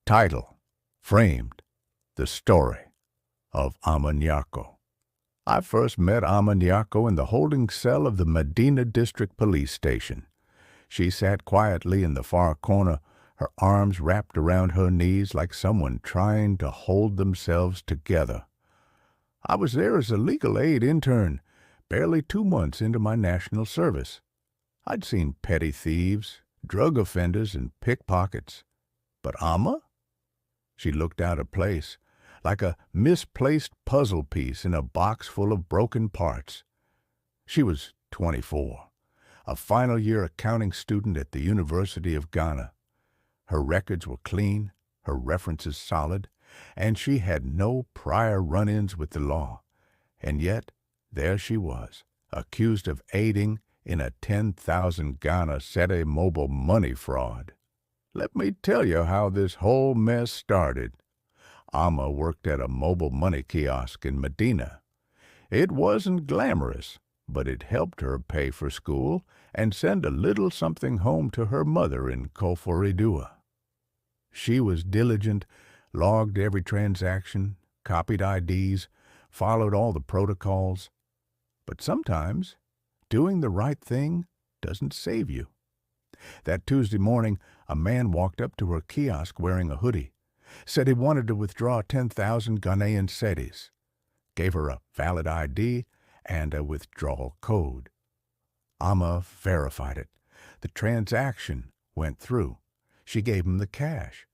Title: Framed: The Story of Ama Nyarko. I first met Ama Nyarko in the holding cell of the Medina District Police Station. She sat quietly in the far corner, her arms wrapped around her knees like someone trying to hold themselves together. I was there as a legal aid intern, barely 2 months into my national service. I'd seen petty thieves, drug offenders, and pickpockets. But Ama? She looked out of place, like a misplaced puzzle piece in a box full of broken parts. She was 24, a final-year accounting student at the University of Ghana. Her records were clean, her references solid, and she had no prior run-ins with the law. And yet, there she was, accused of aiding in a 10,000 Ghana Cedi mobile money fraud. Let me tell you how this whole mess started. Ama worked at a mobile money kiosk in Medina. It wasn't glamorous, but it helped her pay for school and send a little something home to her mother in o4f. She was diligent, logged every transaction, copied IDs, followed all the protocols. But sometimes, doing the right thing doesn't save you. That Tuesday morning, a man walked up to her kiosk wearing a hoodie, said he wanted to withdraw 10,000 Ghanaian cedis, gave her a valid ID and a withdrawal code. Ama verified it. The transaction went through. She gave him the cash.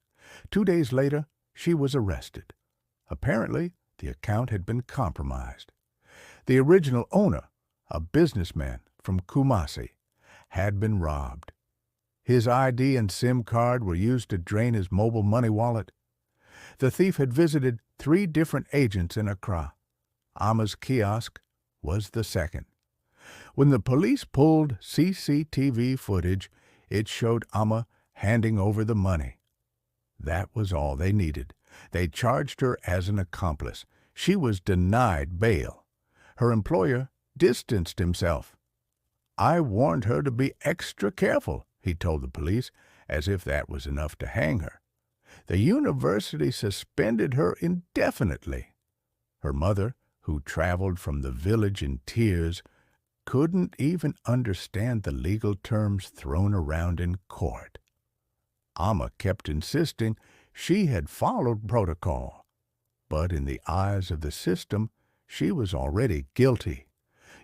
2 days later, she was arrested. Apparently, the account had been compromised. The original owner, a businessman from Kumasi, had been robbed. His ID and SIM card were used to drain his mobile money wallet. The thief had visited 3 different agents in Accra. Ama's kiosk was the second. When the police pulled CCTV footage, it showed Ama handing over the money. That was all they needed. They charged her as an accomplice. She was denied bail. Her employer distanced himself. "I warned her to be extra careful," he told the police, as if that was enough to hang her. The university suspended her indefinitely. Her mother, who traveled from the village in tears, couldn't even understand the legal terms thrown around in court. Ama kept insisting she had followed protocol, but in the eyes of the system, she was already guilty.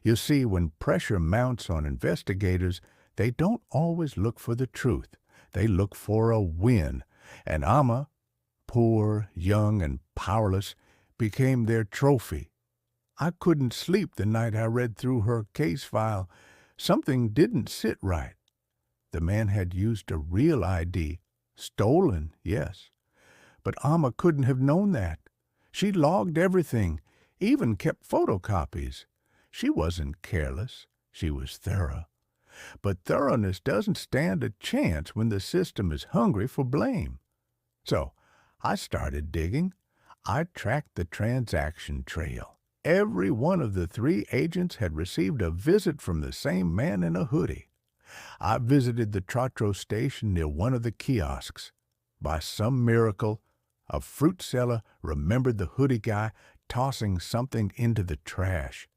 You see, when pressure mounts on investigators, they don't always look for the truth. They look for a win. And Ama, poor, young, and powerless, became their trophy. I couldn't sleep the night I read through her case file. Something didn't sit right. The man had used a real ID. Stolen, yes. But Ama couldn't have known that. She logged everything, even kept photocopies. She wasn't careless. She was thorough. But thoroughness doesn't stand a chance when the system is hungry for blame. So I started digging. I tracked the transaction trail. Every one of the 3 agents had received a visit from the same man in a hoodie. I visited the Trotro station near one of the kiosks. By some miracle, a fruit seller remembered the hoodie guy tossing something into the trash.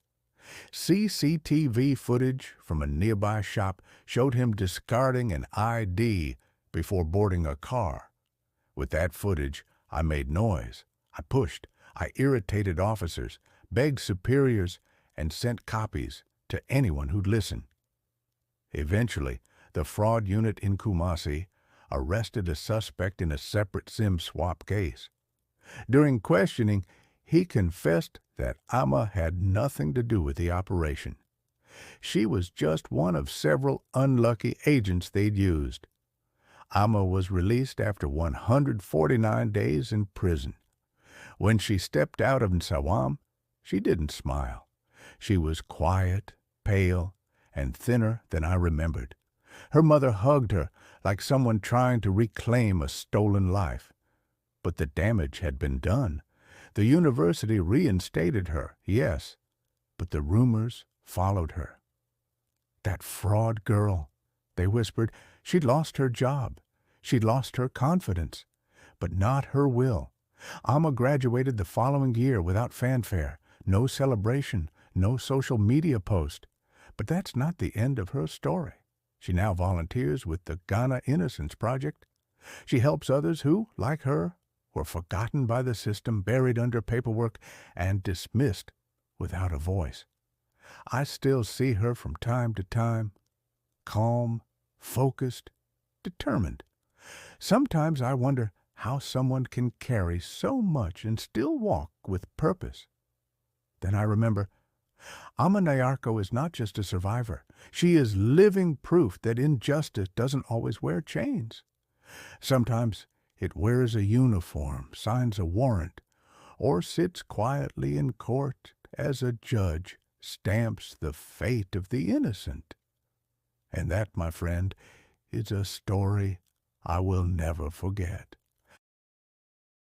CCTV footage from a nearby shop showed him discarding an ID before boarding a car. With that footage, I made noise. I pushed. I irritated officers, begged superiors, and sent copies to anyone who'd listen. Eventually, the fraud unit in Kumasi arrested a suspect in a separate SIM swap case. During questioning, he confessed that Ama had nothing to do with the operation. She was just one of several unlucky agents they'd used. Ama was released after 149 days in prison. When she stepped out of Nsawam, she didn't smile. She was quiet, pale, and thinner than I remembered. Her mother hugged her like someone trying to reclaim a stolen life. But the damage had been done. The university reinstated her, yes, but the rumors followed her. "That fraud girl," they whispered. "She'd lost her job. She'd lost her confidence. but not her will. Ama graduated the following year without fanfare, no celebration, no social media post. But that's not the end of her story. She now volunteers with the Ghana Innocence Project. She helps others who, like her, were forgotten by the system, buried under paperwork, and dismissed without a voice. I still see her from time to time, calm, focused, determined. Sometimes I wonder how someone can carry so much and still walk with purpose. Then I remember, Ama Nyarko is not just a survivor. She is living proof that injustice doesn't always wear chains. Sometimes it wears a uniform, signs a warrant, or sits quietly in court as a judge stamps the fate of the innocent. And that, my friend, is a story I will never forget.